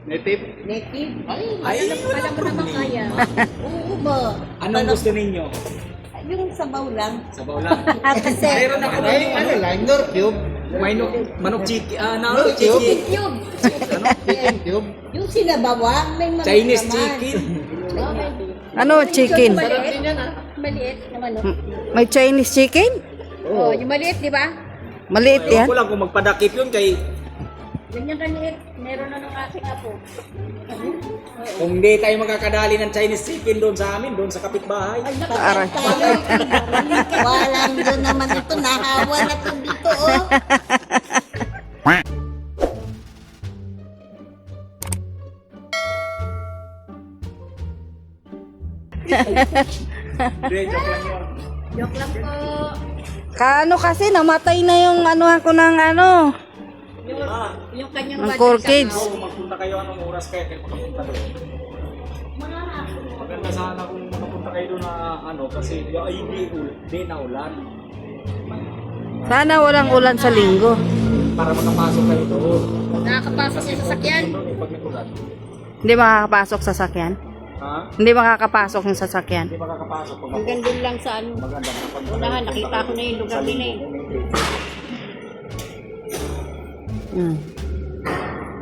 Native? Native? Ay, alam mo naman kaya. Oo ba? anong gusto ninyo? Yung sabaw lang. Sabaw lang. Kasi, Mayroon ako Ay, ano lang, Nor Cube. may manok chicken, Manok chicken. yung, Chicken Cube. yung sinabawang, may manok Chinese naman. chicken. Oh, may, Ano, chicken? Sarap din yan ah. maliit na manok. May Chinese chicken? Oh, yung maliit, di ba? Maliit Ewan yan. ko lang kung magpadakip yun kay Ganyan kaliit. Meron na ng aking apo. kung hindi tayo makakadali ng Chinese chicken doon sa amin, doon sa kapitbahay. Ay, Aray. Walang doon naman ito. Nahawa na ito dito, oh. Hindi, joke lang yun. Joke lang po. Kaano kasi, namatay na yung ano ako ng ano. Yung kanyang Ang core kids. Oo, magpunta kayo anong oras kayo makapunta doon. Maganda sana kung makapunta kayo doon na ano kasi ay hindi na ulan Sana walang ulan sa linggo. para makapasok kayo doon. Nakakapasok sa sasakyan. Doon eh, pag nagulan. Hindi makakapasok sa sasakyan. Ha? Hindi makakapasok yung sasakyan. Hindi makakapasok pag Hanggang doon lang sa ano. maganda na pag Unahan, nakita ko na yung lugar din eh.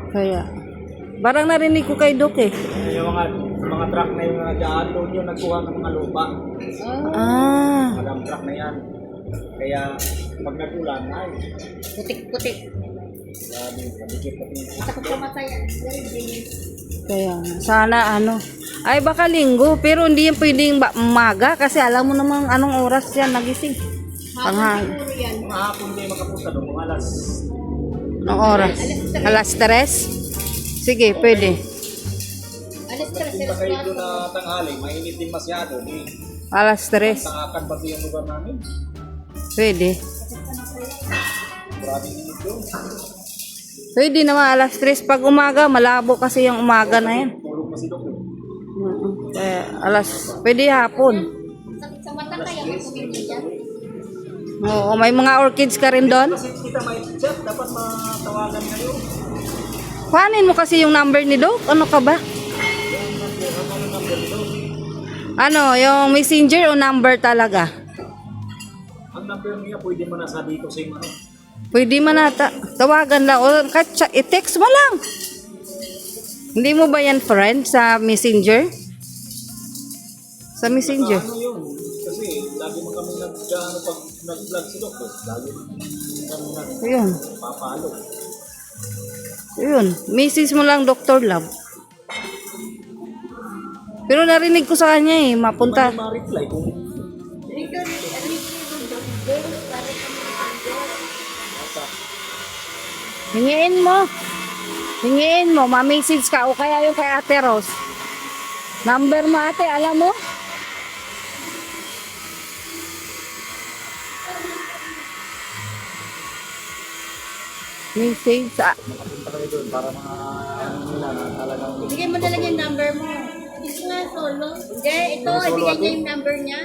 Kaya, parang narinig ko kay Doc eh. Yung mga truck na yung daan doon yung nagkuha ng mga lupa. Ah, Madam truck na yan. Kaya pag nagulan ay Putik-putik. grabe, paligid pati. Takot kamatayan. kaya sana ano. Ay baka linggo, pero hindi yan pwedeng umaga kasi alam mo namang anong oras yan nagising. Tanghali. Puro yan. Mga hapon kayo makapunta doon, mga alas. Anong oras? Alas 3? Sige, pwede. Alas tres, Punta kayo doon na tanghali, mainit din masyado. Alas 3. Tangakan pati yung lugar namin. Pwede. Maraming init doon. Pwede naman alas 3 pag umaga, malabo kasi yung umaga na yan. Tulog pa si Dok. Kaya pwede hapon. Sa mata kaya hindi yan. Oo, may mga orchids ka rin doon. Kasi kita may chat, dapat matawagan kayo. Kuhanin mo kasi yung number ni Doc. Ano ka ba? Ano, yung messenger o number talaga? Ang number niya pwede mo nasa dito sa yung ano. Pwede man nata. Tawagan lang. O kahit i-text mo lang. Hindi mo ba yan friend sa messenger? Sa messenger. Ano yun? Kasi lagi mo kami ano, pag nag-vlog si Dok. Lagi mo kami Ayun. nagpapalo. Ayun. Message mo lang Dr. Love. Pero narinig ko sa kanya eh. Mapunta. Hindi ma-reply kung Hingiin mo. Hingiin mo. Ma-message ka. O kaya yung kay Ate Rose. Number mo ate. Alam mo? Message. makapunta kayo doon para mga ano nila na talagang Ibigay mo na lang yung number mo. Ito nga, solo. Hindi, ito, ibigay niya yung number niya.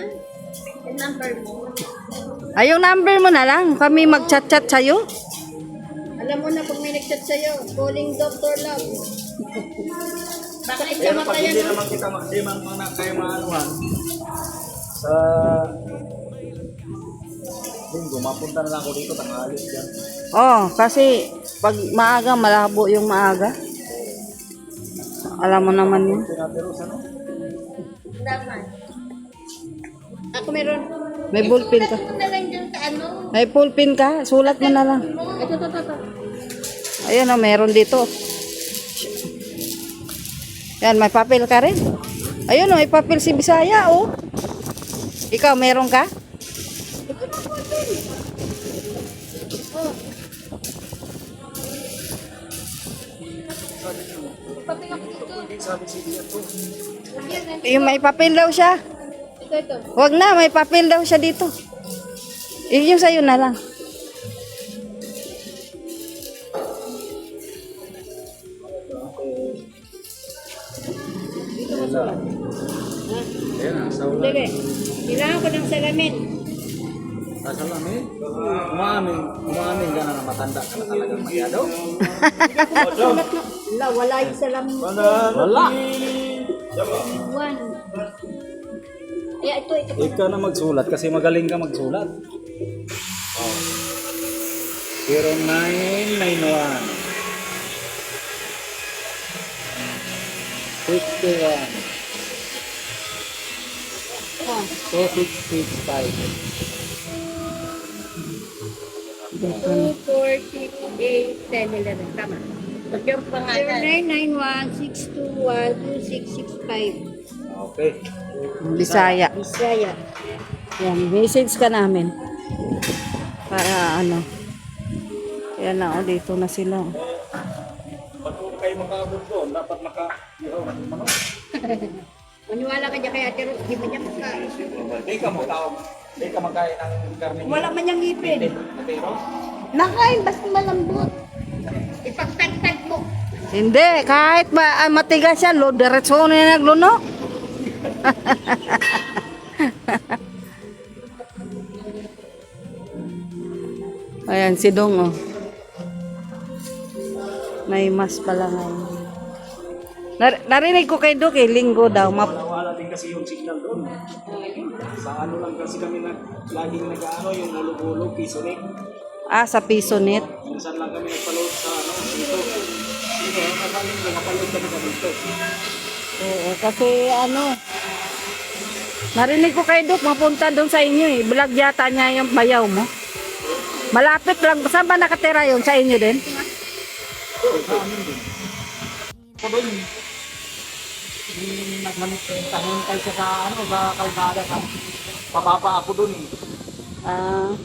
Yung number mo. Ay, yung number mo na lang. Kami mag-chat-chat sa'yo. Alam mo na kung may nag-chat sa'yo, calling Dr. Love. Baka pero pag ikamatayan hindi mo. naman kita hindi man mga kayo maanuhan sa linggo, mapunta na lang ako dito tanghali yan. Oh, kasi pag maaga, malabo yung maaga. Alam mo naman yun. Tinateros ano? Dapat. Ako meron. May ballpen ka. Ito na lang dyan sa ano. May ballpen ka. Sulat mo na lang. Ito. Ayan o, meron dito. Yan, may papel ka rin. Ayun o, may papel si Bisaya o. Ikaw, meron ka? Sabi si Dia to. Yung may papel daw siya. Ito. Wag na, may papel daw siya dito. Yung sa'yo na lang. Ayan na, sa ulan. Sige. Kailangan ko ng salamin. Sa lamin. Umamin ka na matanda ka na talagang masyado. Wala isa lang. Wala. One. Kaya ito. Ikaw na magsulat kasi magaling ka magsulat. 0991 61 2665. 2, 4, 6, 8, 10, 11. Tama. Yung pangalan. 0991-621-2665. Okay. Bisaya. Bisaya. Yan, message ka namin. Para ano. Yan na, oh, dito na sila. Pag kayo makaabot doon, dapat maka-ihaw ng manok. Maniwala ka dyan kay Ate Rose, di ba niya makain? Hindi ka magtawag. Hindi ka magkain ng karne. Wala man niyang ngipin. Pero, Nakain, basta malambot. Ipagtagtag mo. Hindi, kahit ba matigas yan, lo, diretso na nagluno. Ayan, si Dong, oh. May mas pala ngayon. Narinig ko kay Dok, linggo daw. wala din kasi yung signal doon. Sa ano lang kasi kami laging nag-ano, yung hulog-hulog, pisonik. Sa Pisonet. Minsan lang kami nagpaload sa ano, dito. Dito, nakaling ko, mapaload kami sa dito. Oo, kasi ano, narinig ko kay Dok, mapunta doon sa inyo eh. Vlog yata niya yung bayaw mo. Malapit lang. Saan ba nakatira yun? Sa inyo din? Sa amin din. Ako doon, naghintay siya sa ano, sa kalsada sa pababa ako doon eh.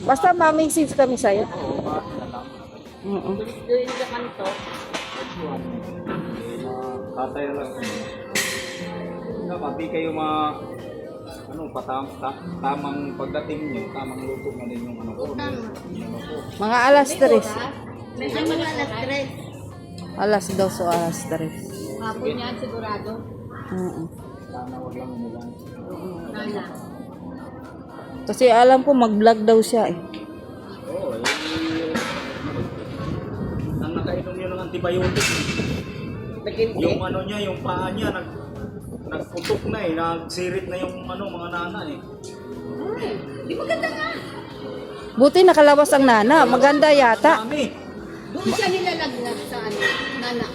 Basta ma-message kami sa'yo. Oo, bakit na lang. Oo. Doon yung kanto. Katay lang. Dapat di kayo tamang pagdating nyo, tamang luto na din yung ano ko. Mga alas 3. May mga alas 3. Alas 2 o alas 3. Hapon yan sigurado. Oo. Sana wag lang umulan. Nana. Kasi alam ko mag-vlog daw siya eh. Oo, nang nakainom yun ng antibiotic. Yung ano niya, yung paa niya, nagputok na eh, nagsirit na yung ano, mga nana eh. Di maganda nga. Buti nakalabas ang nana. Maganda yata. Dami. Doon siya nilalagnat sa ano, Nana.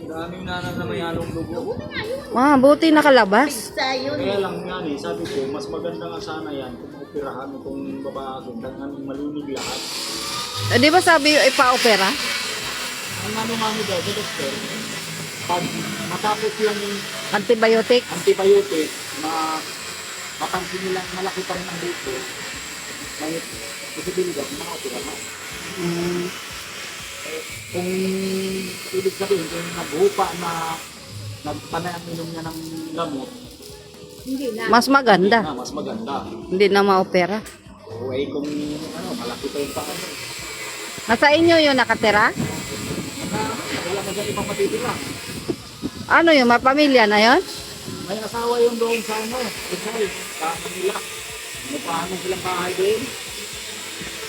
Daming nana na may halong dugo. Una nga yun. Buti nakalabas. Sa yun. Kaya lang yan eh, sabi ko, mas maganda nga sana yan kung operahan itong babae, dahil malunig lahat. Di ba sabi yung ipa-opera? Ang ano-mano daw, the doctor, pag matapos yung Antibiotic? antibiotic, mapansin nila malaki pa rin ang dito, may posibilidad na operahan. Kung ibig sabihin, kung naghupa na nagpanaminom niya ng gamot, Hindi na. Mas maganda. na mas maganda. Hindi na ma-opera. O ay kung ano, malaki pa yung paan. Nasa inyo yung nakatira? Wala na dyan ibang matitira. Ano yung pamilya na yon? May asawa yung doon sa ano, Rizal, sa Manila. Ano paano silang bahay din?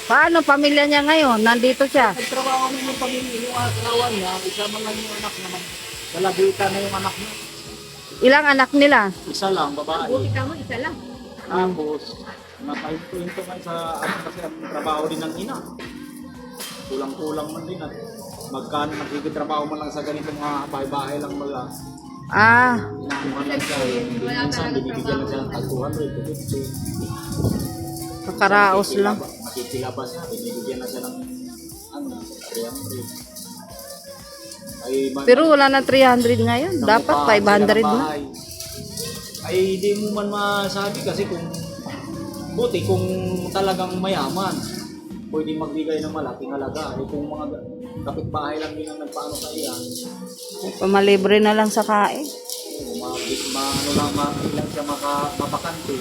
Paano pamilya niya ngayon? Nandito siya. Nagtrabaho mo yung pamilya, yung asawa niya, isa man lang yung anak naman. Kalagita na yung anak niya. Ilang anak nila? Isa lang, babae. Buti ka mo, isa lang. Tapos, nakahinto man sa ano kasi ang trabaho din ng ina. Kulang-kulang man din at magkano nagkikitrabaho man lang sa ganitong mga bahay-bahay lang mala. Inakuha lang siya. Minsan binibigyan lang siya ng tag 200, 250. Kakaraos lang. Makikilabas na, binibigyan na siya ng ano, 300. Ay, Pero wala na 300 ngayon. Dapat 500 na. Ay, di mo man masabi kasi kung buti kung talagang mayaman, pwede magbigay ng malaking halaga. Eh, kung mga kapitbahay lang din ang nagpaano sa iyan, Pamalibre na lang sa kain. ano lang, lang siya mapakante.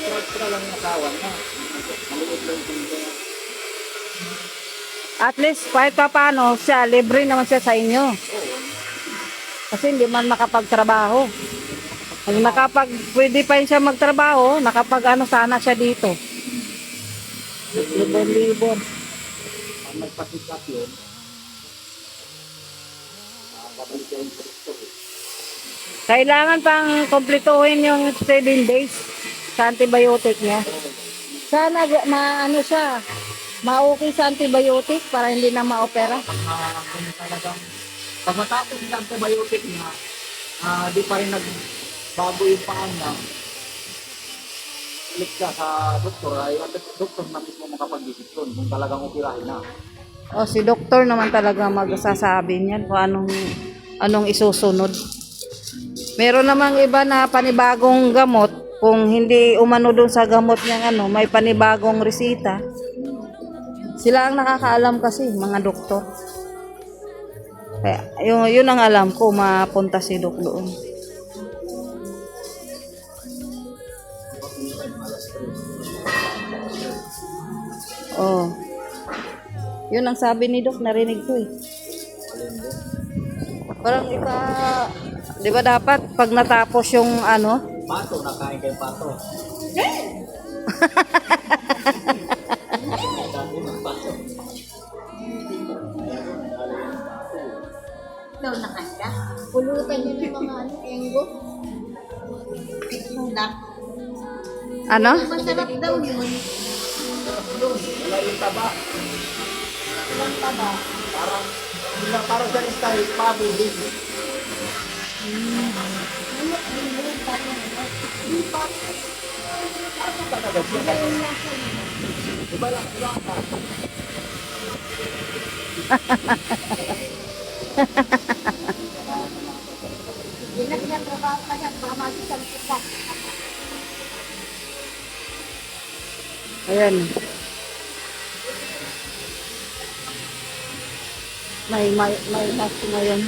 Extra lang yung asawa na. Maliit lang yung pinto na. At least kahit pa paano siya, libre naman siya sa inyo. Kasi hindi man makapagtrabaho. Pag pwede pa yun siya magtrabaho, nakapag ano sana siya dito. Libon-libon. Pag nagpasikat yun, Kailangan pang kompletuhin yung 7 days sa antibiotic niya. Sana maano siya, ma-okay sa antibiotic para hindi na ma-opera. Kung talagang pag matapos yung antibiotic niya, di pa rin nagbago yung paan niya, ulit ka sa doktor, ay ang doktor na mismo makapag-desisyon kung talagang operahin na. O si doktor naman talaga magsasabi niyan kung anong isusunod. Meron namang iba na panibagong gamot, kung hindi umano dun sa gamot niyang may panibagong resita. Sila ang nakakaalam kasi, mga doktor. Kaya, yun ang alam ko, mapunta si Dok doon. Oh. Yun ang sabi ni Dok, narinig ko eh. Parang di ba dapat pag natapos yung Pato, nakain kay Pato. Ikaw nakanda. Pulutan niya ng mga enggo. Nak. ano? Masarap daw yun. Wala yung taba. Walang taba. Parang sa style, pabo din. Iba lang ka. Hindi na pinatrabaho ka niya. Baka mag-isang kita. Ayan. May mask na yan.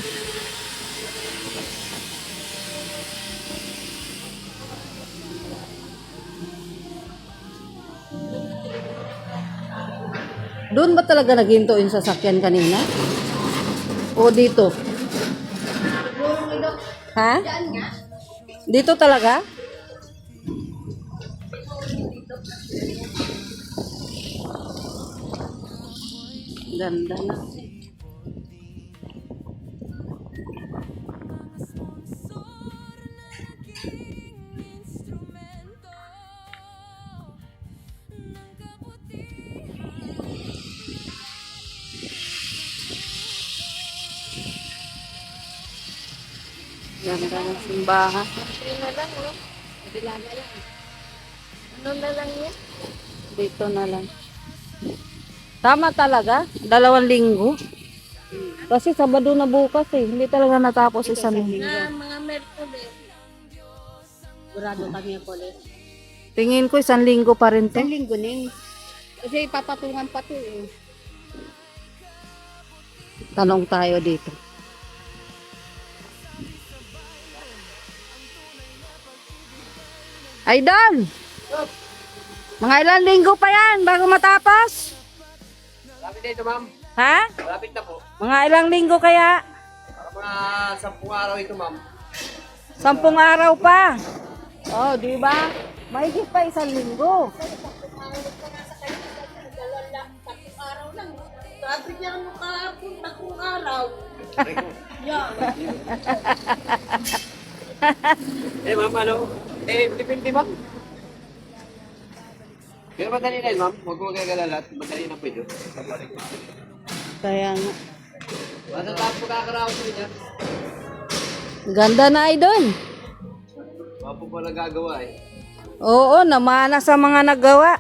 Doon ba talaga naghinto yung sasakyan kanina? O dito? Ha? Dito talaga? Ganda na. Ganda ng simbahan. Ano na lang, no? Bilaga lang. Ano na lang yan? Dito na lang. Tama talaga, 2 linggo. Kasi Sabado na bukas eh. Hindi talaga natapos isang linggo. Mga Merkulis. Burado kami ang polis. Tingin ko 1 linggo pa rin to. Linggo ning. Kasi papatungan pa to eh. Tanong tayo dito. Idol! Mga ilang linggo pa yan bago matapos? Malapit na ito, ma'am. Ha? Malapit na po. Mga ilang linggo kaya? Para mga 10 araw ito, ma'am. 10 araw pa. Oh, di ba? Mahigit pa 1 linggo. Araw lang. Sabi niya ano kahapon, takong araw. Yan. Ma'am, depende, ma'am. Pero madali na yun, ma'am. Huwag mo magagalalat. Madali na po ito. Kaya nga. Matatapos po kakaraos ko niya. Ganda na idol. Mga po pala gagawa eh. Oo, namana sa mga naggawa.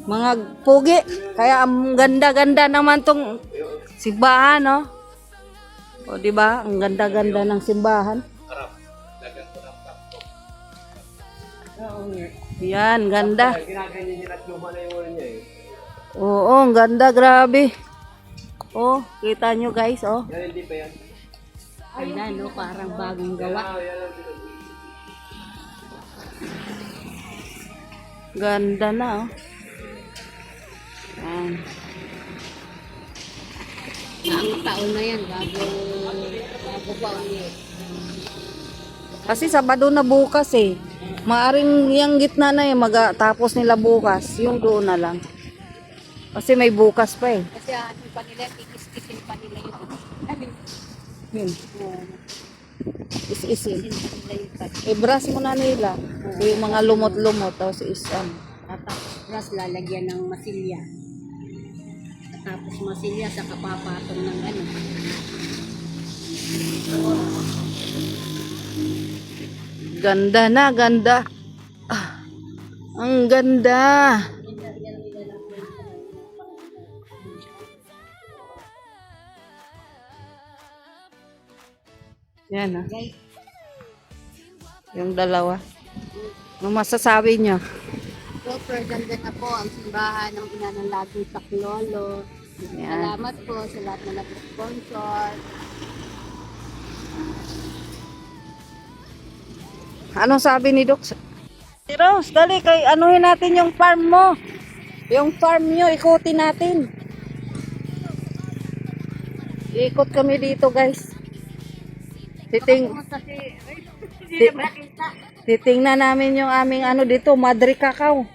Mga pugi. Kaya ang ganda-ganda naman tong simbahan, no? O, di ba? Ang ganda-ganda ng simbahan. Yan, ganda. Ginaganyan niya at luma na yung ulo niya eh. Oo, ang ganda, grabe. Oh, kita nyo guys, oh. Yan, hindi pa yan. Ay na, no? Parang bagong gawa. Yan lang dito. Ganda na, oh. Yan. Ang taon na yan, bago pa ulit. Kasi Sabado na bukas eh. Maaring yung gitna na eh, magatapos nila bukas. Yung doon na lang. Kasi may bukas pa eh. Kasi ating pa nila, kikis-kisin pa nila yun. Yun. Oo. Is-isin. Nila yung pat. I-brush mo na nila. Yung mga lumot-lumot. Tapos isan. Tapos plus lalagyan ng masilya. Tapos masilya sa kapapatong ng ano. Ganda na, ganda. Ah, ang ganda. Yan ah. Guys, Yung dalawa. Ano masasabi nyo? super ganda na po ang simbahan ng ina ng laging Saklolo. Yan. Salamat po sa lahat na nag-sponsor. Anong sabi ni Doc? Si Rose, dali kay anuhin natin yung farm mo. Yung farm nyo, ikutin natin. Ikot kami dito, guys. Kumusta si Hindi na makita. Titingnan namin yung aming ano dito, Madre Cacao.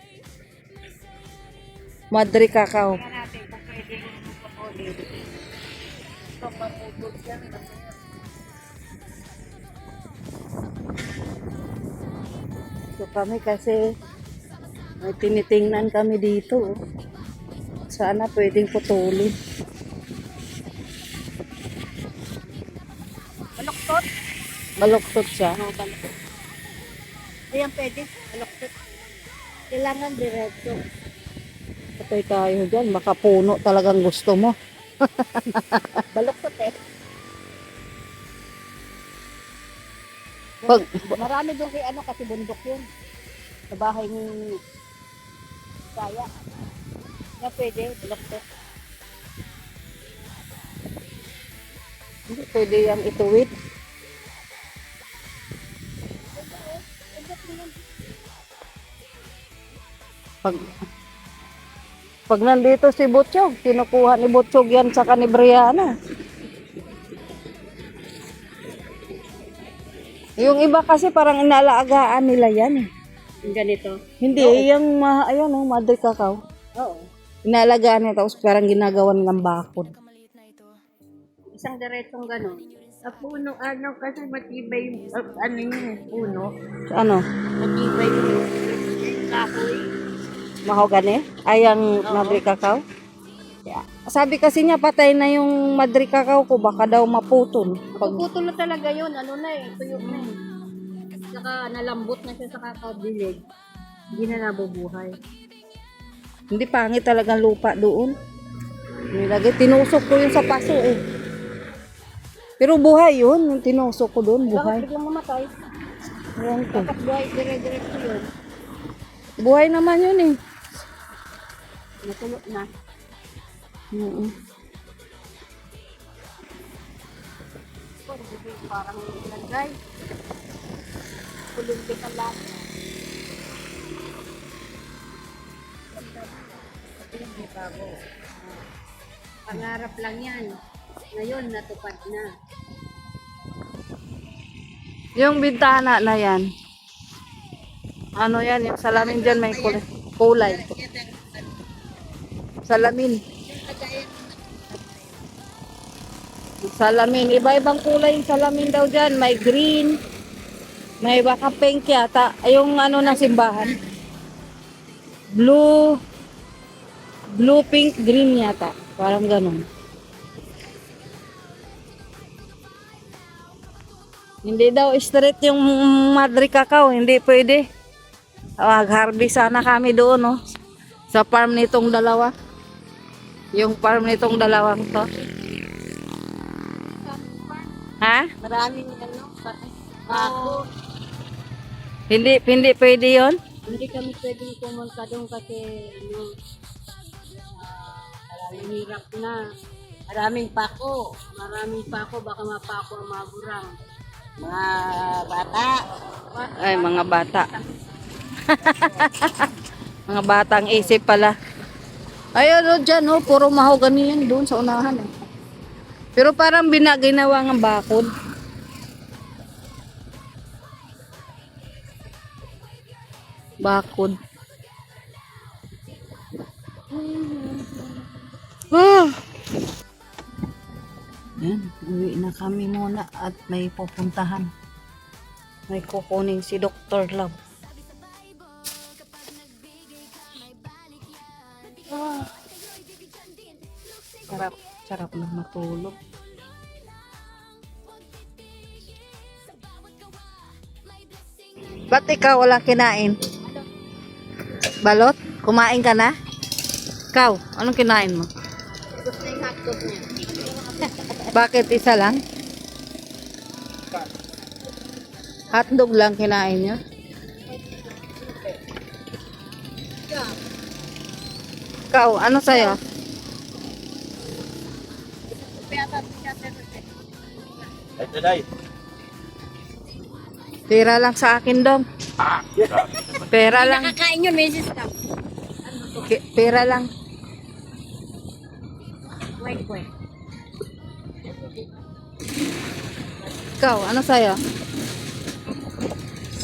Madre Cacao. Kaya natin kung pwede yung magpapulit. Ito, pag-ubod yan. So kami kasi may tinitingnan kami dito. Oh. Sana pwedeng putulin. Baloktot. Baluktot siya. Oo, baloktot. Ayan, pwede. Baloktot. Kailangan diretso. Patay tayo dyan. Baka puno talagang gusto mo. Baloktot eh. Pag, Marami doon kay ano kasi bundok yun. Sa bahay ni Kaya. Na pwede, baloktot. hindi pwede yung ituwid. Pag nandito si Butchog, kinukuha ni Butchog yan sa kanibriana. Yung iba kasi parang inalagaan nila yan. Yung ganito. Hindi, yung ayun, Madre Cacao. Oo. Inalagaan nila tapos parang ginagawa nilang bakod. Isang diretsong gano'n. Sa puno, ano, kasi matibay yung, ano yung puno. Ano? Matibay yung kahoy. Mahogany? Ay, ang Madre Cacao? Yeah. Sabi kasi niya, patay na yung Madre Cacao ko, baka daw maputol. Pag, Pagputol na talaga yun, ano na eh, tuyo na eh. Saka nalambot na siya sa kakadilig. Hindi na nabubuhay. hindi pangit talagang lupa doon. Nilagay, tinusok ko yun sa paso eh. Pero buhay yun, yung tinusok ko doon, buhay. Bakit biglang mamatay? Ewan ko. Dapat buhay, dire-diretso yun. Buhay naman yun eh. Natulo na. Mm-mm. Parang lagay. Kulunti ka lang. Hindi bago. Pangarap lang yan. Ngayon, natupad na. Yung bintana na yan. Ano yan, yung salamin dyan may kulay. Kulay. Salamin. Salamin. Iba-ibang kulay yung salamin daw dyan. May green. May baka pink yata. Yung ano ng simbahan. Blue. Blue, pink, green yata. Parang ganun. Hindi daw straight yung Madre Cacao. Hindi pwede. Mag-harvest sana kami doon, no? Sa farm nitong dalawa. Yung farm nitong dalawang to. Ha? Maraming ano, ako. Hindi pwede yon. Hindi kami pwedeng pumunta doon kasi ano, maraming hirap na. Maraming pako. Baka mapako ang maburang. Mga bata. Ay, mga bata. Mga batang isip pala. Ayun, o dyan, oh, puro mahogany yan doon sa unahan. Eh. Pero parang ginawa ng bakod. Bakod. Ah. Yan, uwi na kami muna at may pupuntahan. May kukunin si Dr. Love. Ah. Sarap, sarap na matulog. Ba't ikaw wala kinain? Balot? Kumain ka na? Ikaw, anong kinain mo? Gusto yung hotdog niya. Bakit isa lang? Hotdog lang kinain niya? Ikaw, ano sa'yo? Ito day. Pera lang sa akin, Dong. Pera lang. Nakakain yun, may system. Pera lang. Wait. Ikaw, ano sa'yo?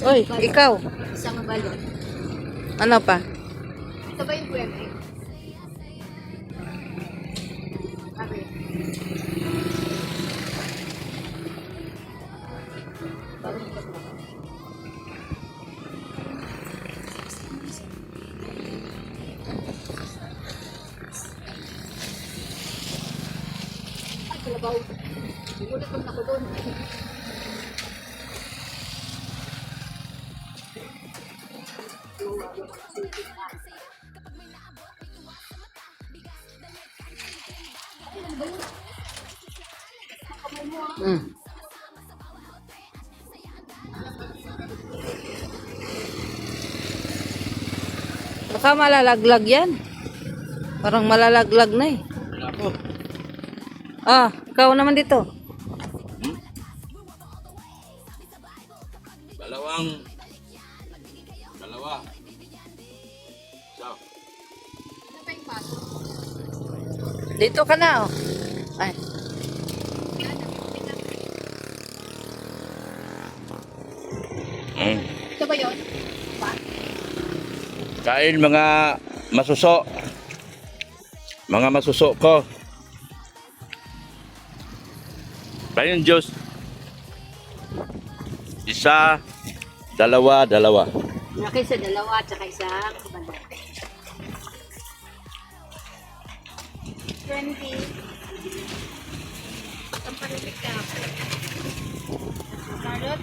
Uy, ikaw. Isang balon. Ano pa? Ito ba yung buwete? Okay. Ay, kalabaw. Gulat naman ako doon. Mm. Baka malalaglag yan. Parang malalaglag na eh. Ako. Ah, ikaw naman dito. Dalawa. So, Dito ka na oh. Ay. Ito ba yun? Kain mga masuso. Mga masuso ko. Kain Diyos. Isa, dalawa. Laki sa dalawa at saka isang balon. 20. Ang parinig ka. Balot.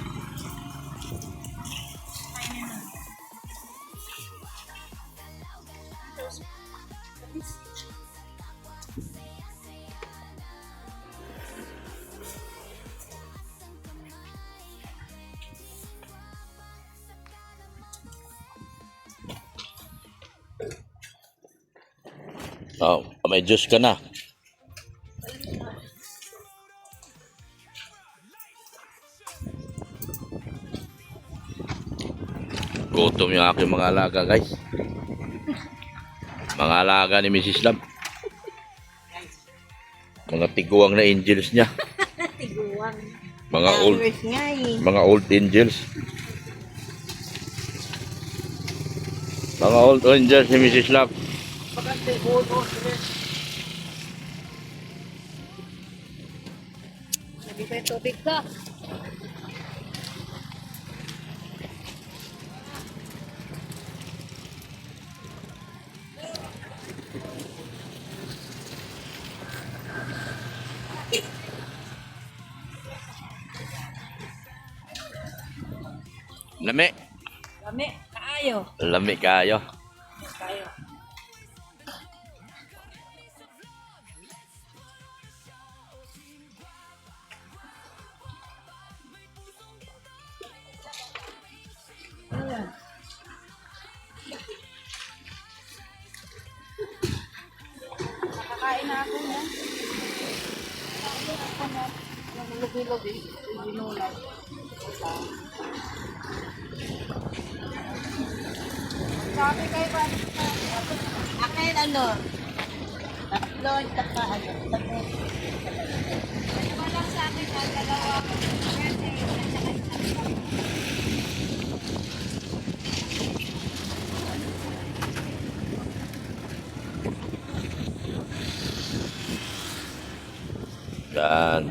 Oh, may Diyos ka na. Gutom yung aking mga alaga, guys. Mga alaga ni Mrs. Love. Mga tiguang na angels niya. Tiguang. Mga old angels. Mga old angels ni Mrs. Love. Sabi ko yung tubig ka. Lami. Lami, kaayo. Lami kayo. Kayo. Nakakain na ako niya. Ako na. Yung lubi-lubi. Yung binulay. Sabi kayo ba? Akin ano? Tatlo, tatlo, ano? Tatlo. Walang sa akin na dalawa. Yan.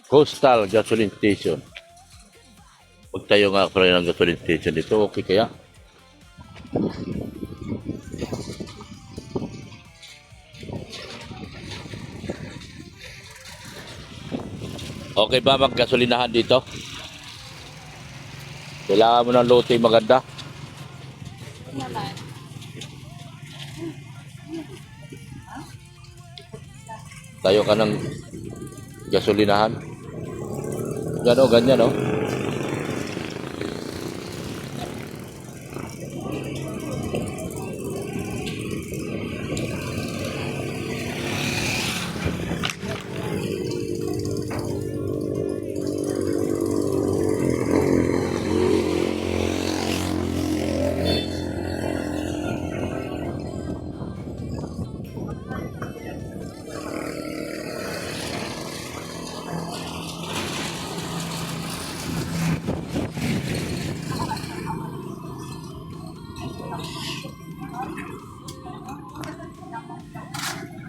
Coastal Gasoline Station. Magtayo nga pala ng gasoline station dito. Okay kaya? Okay ba maggasolinahan dito? Kailangan mo ng lote maganda. Tayo ka ng gasolinahan. Gano, ganyan, no?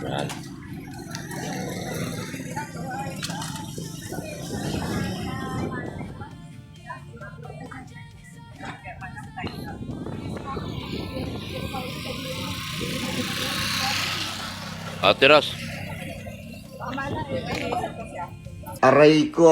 Yan. Ate Ros. Aray ko!